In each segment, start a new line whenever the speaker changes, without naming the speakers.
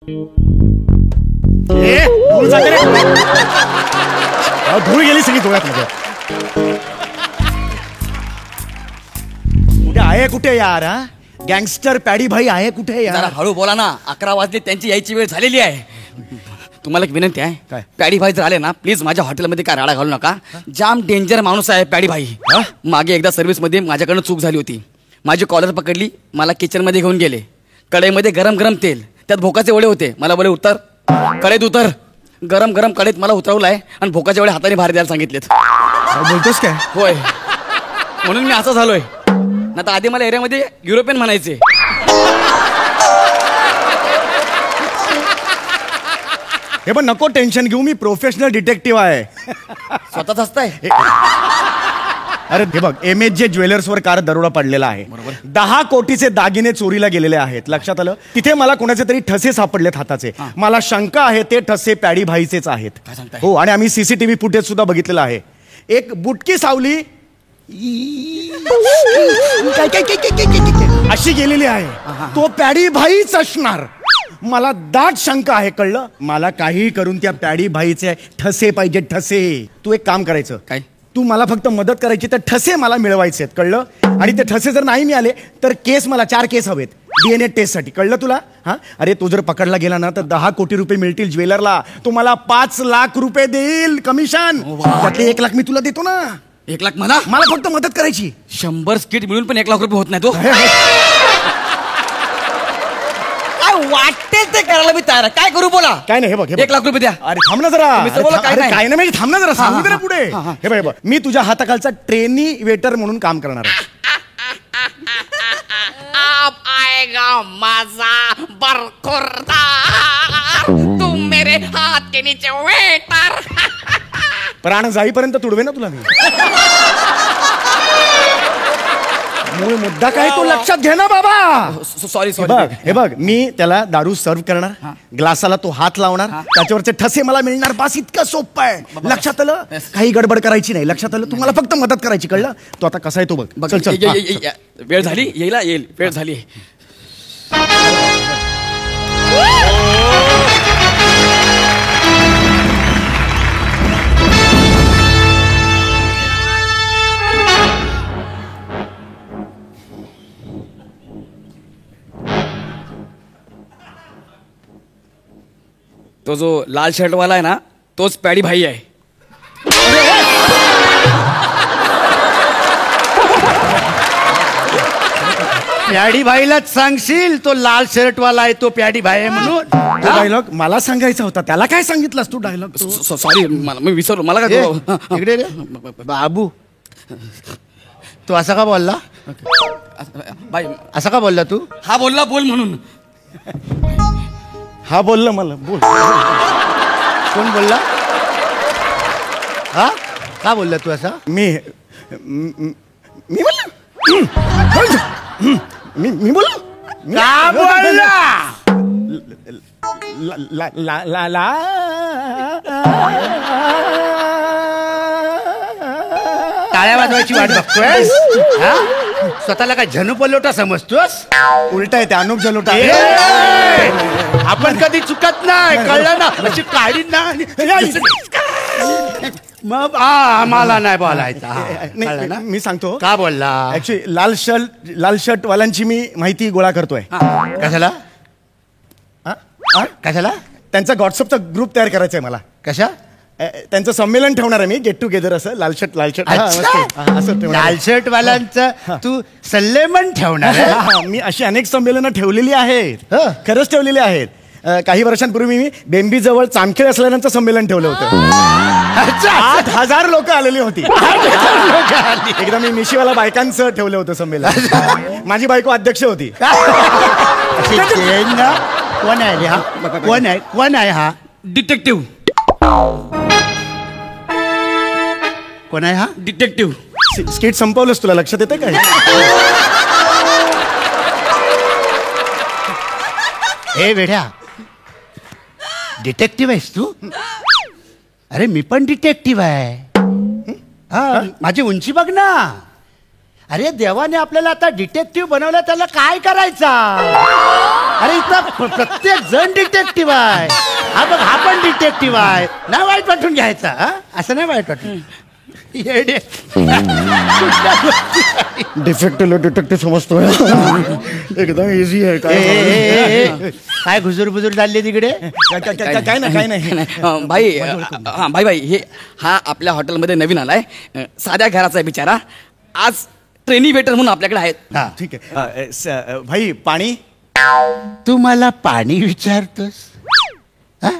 धूळ जाते रे. धूळ गेली सगळी डोळ्यात मध्ये. कुठे आहे कुठे यार? हा गँगस्टर पॅडी भाई आहे कुठे यार?
जरा हळू बोला ना, 11 वाजले, त्यांची यायची वेळ झालेली आहे. तुम्हाला एक विनंती आहे,
काय?
पॅडी भाई जर आले ना, प्लीज माझ्या हॉटेलमध्ये काय राडा घालू नका. जाम डेंजर माणूस आहे पॅडी भाई. मागे एकदा सर्व्हिसमध्ये माझ्याकडनं चूक झाली होती. माझी कॉलर पकडली, मला किचनमध्ये घेऊन गेले. कढईमध्ये गरम गरम तेल, त्यात भोकाचे वडे होते. मला बोले उतर, कढईत उतर. गरम गरम कढईत मला उतरवलाय आणि भोकाचे वडे हाताने बाहेर द्यायला सांगितलेत.
बोलतोस काय?
होय, म्हणून मी असं झालोय. ना तर आधी मला एरियामध्ये युरोपियन म्हणायचे.
हे पण नको टेन्शन घेऊ, मी प्रोफेशनल डिटेक्टिव्ह आहे.
स्वतःच असताय.
अरे हे बघ, MHJ ज्वेलर्सवर कार दरोडा पडलेला आहे. 10 कोटीचे दागिने चोरीला गेलेले आहेत. लक्षात आलं? तिथे मला कोणाचे तरी ठसे सापडलेत हाताचे. मला शंका आहे ते ठसे पॅडी भाईचेच आहेत. हो, आणि आम्ही CCTV फुटेज सुद्धा बघितलेलं आहे. एक बुटकी सावली अशी गेलेली आहे. तो पॅडी भाईच असणार. मला दाट शंका आहे, कळलं? मला काही करून त्या पॅडी भाईचे ठसे पाहिजे, ठसे. तू एक काम करायचं,
काय?
तू मला फक्त मदत करायची, तर ठसे मला मिळवायचे आहेत, कळलं? आणि ते ठसे जर नाही मिळाले तर केस, मला 4 केस हवेत DNA टेस्टसाठी, कळलं तुला? हा, अरे तू जर पकडला गेला ना तर 10 कोटी रुपये मिळतील ज्वेलरला. तो मला 5 लाख रुपये देईल कमिशन. त्यातले 1 लाख मी तुला देतो ना.
1 लाख मला
फक्त मदत करायची.
100 स्किट मिळून पण 1 लाख रुपये होत नाही. तो वाटेल ते करायला मी तयार आहे. काय करू बोला?
काय नाही, हे बघ,
1 लाख रुपये द्या.
अरे थांब ना जरा.
काय
नाही म्हणजे थांब ना जरा, सांगू दे ना पुढे. हे बघ, मी तुझ्या हाताखालचा ट्रेनी वेटर म्हणून काम करणार आहे.
अब आएगा मजा बरखुरदार, तुम मेरे हाथ के नीचे वेटर.
प्राण जाईपर्यंत तुडवे ना तुला मी. मूळ मुद्दा काय तो लक्षात घे ना बाबा.
सॉरी.
हे बघ, मी त्याला दारू सर्व करणार, ग्लासाला तो हात लावणार, त्याच्यावरचे ठसे मला मिळणार. बस, इतकं सोपं आहे. लक्षात आलं? काही गडबड करायची नाही. लक्षात आलं? तुम्हाला फक्त मदत करायची, कळलं? तो आता कसा आहे तो बघ. चल चल.
वेळ झाली, येईल. वेळ झाली. तो जो लाल शर्ट वाला आहे ना, तोच पॅडी भाई आहे.
प्याडी भाईलाच सांगशील तो लाल शर्ट वाला आहे तो प्याडी भाई आहे म्हणून.
तो डायलॉग मला सांगायचा होता, त्याला काय सांगितलास तू डायलॉग?
सॉरी, मी विसरलो. मला काय
इकडे रे बाबू, तू असा का बोलला?
बाई,
असा का बोलला तू?
हा बोलला बोल म्हणून.
हा बोललं मला, बोल.
कोण बोलला? हा, का बोलला तू असा?
मी बोललो. मी बोललो.
का बोलला? टाळ्या वाजवायची वाट बघतोय? स्वतःला काय झनू पलोटा समजतोस?
उलटा आहे, ते अनुप जलोटा.
आपण कधी चुकत नाही, कळलं ना? अशी काढी ना. मग आम्हाला नाही बोलायचं.
मी सांगतो
का बोलला?
ऍक्च्युली लाल शर्ट वाल्यांची मी माहिती गोळा करतोय.
कशाला? कशाला?
त्यांचा व्हॉट्सअपचा ग्रुप तयार करायचा आहे मला.
कशा?
त्यांचं संमेलन ठेवणार आहे मी, गेट टुगेदर. असं लाल शर्ट असं
लाल शर्ट वाल्यांचं तू सल्लेमन ठेवणार?
मी अशी अनेक संमेलनं ठेवलेली आहेत, खरंच ठेवलेली आहेत. काही वर्षांपूर्वी मी बेंबीजवळ चामखेड असलेल्यांचं संमेलन ठेवलं होतं. 8,000 लोक आलेली होती. एकदा मी मिशीवाला बायकांचं ठेवलं होतं संमेलन. माझी बायको अध्यक्ष होती.
कोण आहे हा? कोण आहे हा?
डिटेक्टिव्ह.
कोण आहे हा?
डिटेक्टिव्ह.
स्किट संपवलंस, तुला लक्षात येते काय?
हे वेड्या, डिटेक्टिव्ह आहेस तू? अरे मी पण डिटेक्टिव्ह आहे. हा, माझी उंची बघ ना. अरे देवाने आपल्याला आता डिटेक्टिव्ह बनवलं, त्याला काय करायचा? अरे इथं प्रत्येक जण डिटेक्टिव्ह आहे. हा बघ, हा पण डिटेक्टिव्ह आहे. नाही वाईट वाटून घ्यायचा, हा असं नाही वाईट वाटून. येडे.
डिटेक्टिव्ह समजतोय. एकदम इझी आहे.
काय घुजूर बुजूर चालली तिकडे?
काय नाही.
भाई भाई हे हा आपल्या हॉटेलमध्ये नवीन आलाय. साध्या घराचा आहे बिचारा. आज ट्रेनी वेटर म्हणून आपल्याकडे आहेत.
हा,
ठीक आहे. भाई पाणी.
तू मला पाणी विचारतोस? हा?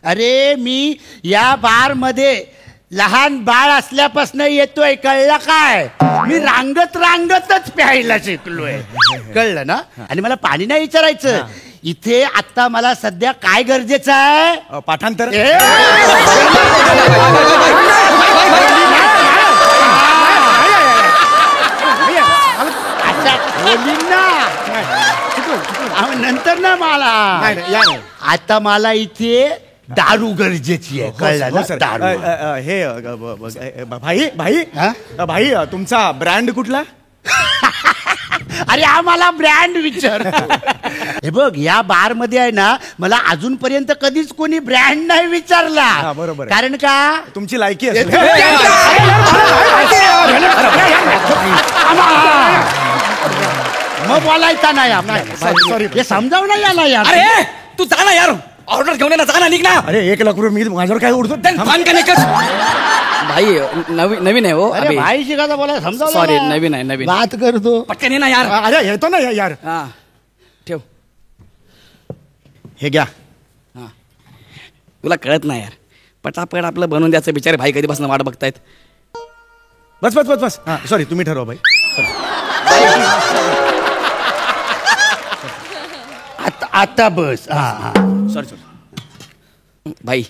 अरे मी या बार मध्ये लहान बाळ असल्यापासून येतोय, कळलं काय? मी रांगतच प्यायला शिकलोय, कळलं ना? आणि मला पाणी नाही विचारायचं. इथे आता मला सध्या काय गरजेचं आहे?
पाठांतर.
नंतर ना मला आता मला इथे दारू गरजेची आहे, कळलं ना? दारू.
हे भाई
हा?
भाई तुमचा ब्रँड कुठला?
अरे हा मला ब्रँड विचार. हे बघ, या बार मध्ये आहे ना, मला अजूनपर्यंत कधीच कोणी ब्रँड नाही विचारला.
बरोबर.
कारण का?
तुमची लायकी असेल.
मग बोलायचा नाही आपल्याला.
सॉरी.
हे समजावं नाही याला यार.
अरे तू जा ना यार, ऑर्डर घेऊन ये ना, जा ना, निघ ना.
अरे 1 लाख रुपये मी माझ्यावर काय उडतो?
भाई नवीन आहे हो.
अरे भाई शिकायचा बोला, समजावं.
सॉरी, नवीन आहे, नवीन.
बात करतो.
पटकन ये ना यार.
अरे येतो ना यार.
हा ठेव.
हे घ्या.
हा तुला कळत नाही यार, पटापट आपलं बनवून द्यायचं. बिचारे भाई कधीपासून वाट बघतायत.
बस. हा सॉरी, तुम्ही ठरवा भाई.
आता बस. हा.
सॉरी भाई.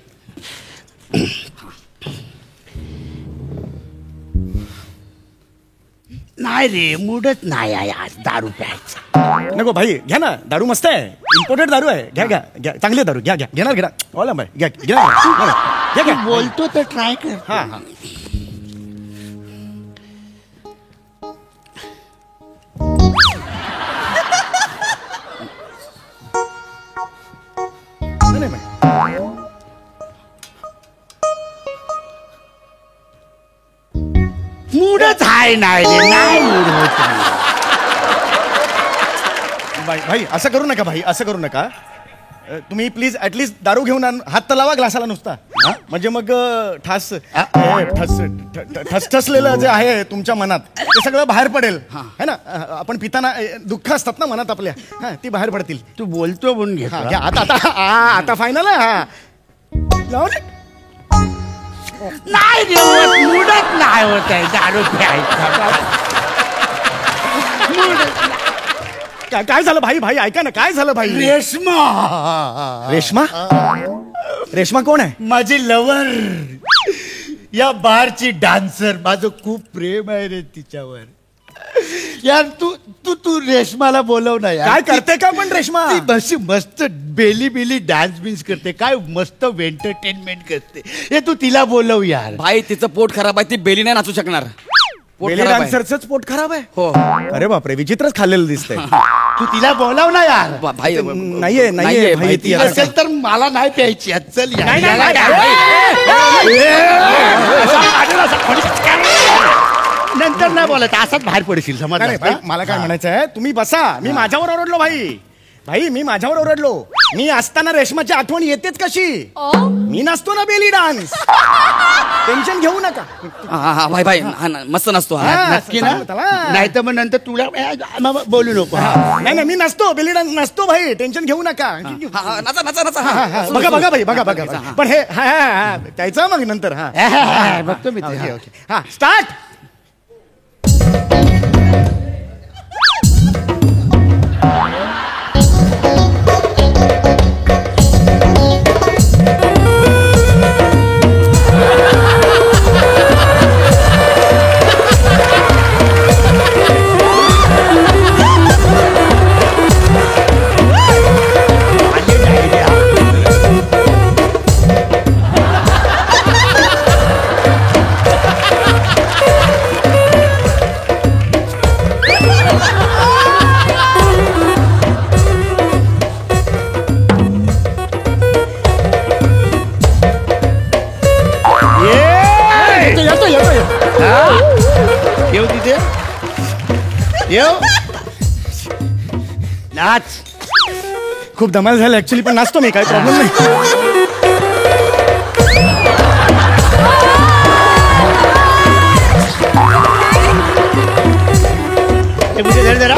नाही रे, मूडच नाही आहे आज दारू प्यायचा.
नको भाई, घ्या ना, दारू मस्त आहे. इम्पोर्टेड दारू आहे. घ्या चांगली दारू. घ्या घेणार ओला भाई, घ्या.
बोलतो तर ट्राय कर.
हा. नाही भाई.
मूडच आहे नाही रे, नाही मूड होत.
भाई असं करू नका भाई, असं करू नका. तुम्ही प्लीज ऍटलीस्ट दारू घेऊन हात तर लावा ग्लासाला नुसता. म्हणजे मग ठसलेलं जे आहे तुमच्या मनात ते सगळं बाहेर पडेल. है ना? आपण पिताना दुःख असतात ना मनात आपल्या, ती बाहेर पडतील.
तू बोलतो म्हणून घे.
घ्या आता फायनल आहे. हा लावा ना.
नाही रे, मूडच नाही होत आहे दारू प्यायचा.
काय झालं भाई ऐका ना, काय झालं भाई? रेश्मा कोण आहे?
माझी लवर, या बारची डान्सर. माझं खूप प्रेम आहे रे तिच्यावर. यार तू रेश्माला बोलव ना यार.
काय करते का पण रेश्मा?
ती मस्त बेली डान्स बिन्स करते, काय मस्त एंटरटेनमेंट करते. हे तू तिला बोलव यार.
भाई तिचं पोट खराब आहे, ती बेली नाही नाचू शकणार. पोट
बेली
खराब आहे.
डान्सरच पोट खराब आहे.
हो.
अरे बापरे, विचित्रच खाल्लेलं दिसतंय.
तू तिला बोलव ना यार.
भाई
नाहीये भाई, ती
असेल तर मला नाही प्यायची. चल यार. नंतर नाही बोलत, असाच बाहेर पडशील समज.
मला काय म्हणायचं आहे, तुम्ही बसा. मी माझ्यावर ओरडलो भाई, मी माझ्यावर ओरडलो. मी असताना रेशमाची आठवण येतेच कशी? मी नसतो ना बेली डान्स. टेन्शन घेऊ नका.
हा भाई मस्त नसतो.
नक्की ना? नाही तर मग नंतर तुला बोलू नको.
नाही मी नसतो, बेली डान्स नसतो भाई. टेन्शन घेऊ नका.
नाचा.
बघा भाई, बघा. पण हे त्याचं मग नंतर.
बघतो मी.
ओके. हा स्टार्ट.
होते येऊ नाच.
खूप धमाल झालं ऍक्च्युली, पण नाचतो मी, काय प्रॉब्लेम नाही.
मुझे जरा